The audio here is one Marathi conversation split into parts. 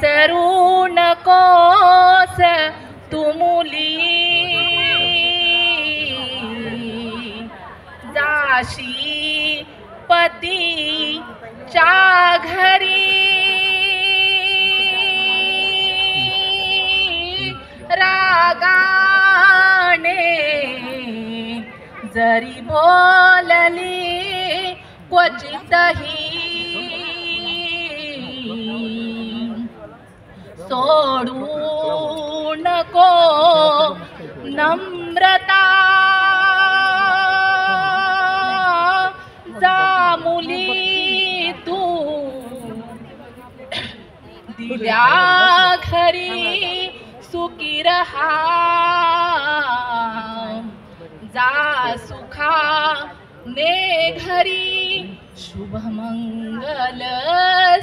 विसरू नकोस तू मुली, जाशी पतीच्या घरी रागाने जरी बोलली क्वचितही, सोडू नको नम्रता, जा मुली तू दिल्या घरी सुखी रहा, जा सुखाने घरी शुभमंगल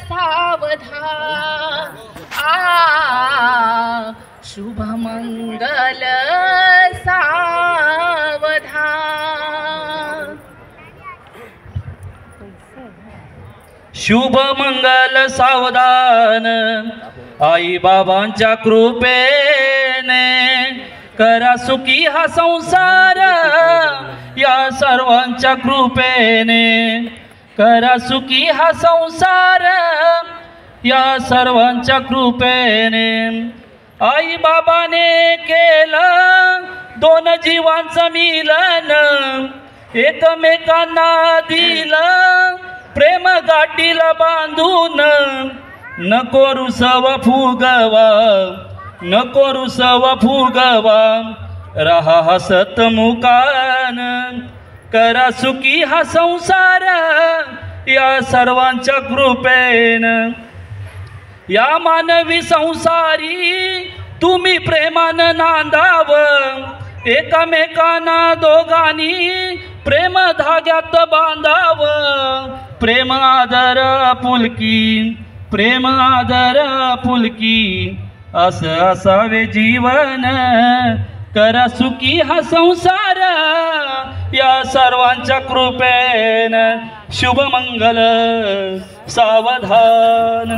सावधान, शुभमंगल सावधान। शुभमंगल सावधान, आई बाबांच्या कृपेने करा सुखी हा संसार, या सर्वांच्या कृपेने करा सुखी हा संसार, या सर्वांच्या कृपेने। आई बाबाने केलं दोन जीवांचं मिलन, एकमेकांना दिलं प्रेम गाठीला बांधून, नको रुसव फुगवा, नको रुसव फुगवा, रहा हसत मुकान, करा सुखी हा संसार, या सर्वांच्या कृपेनं। या मानवी संसारी तुम्ही प्रेमानं नांदाव, एकमेकांना दोघांनी प्रेम धाग्यात बांधाव, प्रेम आदर पुलकी, प्रेम आदर पुलकी, असं असावे जीवन, करा सुखी हा संसार, या सर्वांच्या कृपेनं शुभमंगल सावधान।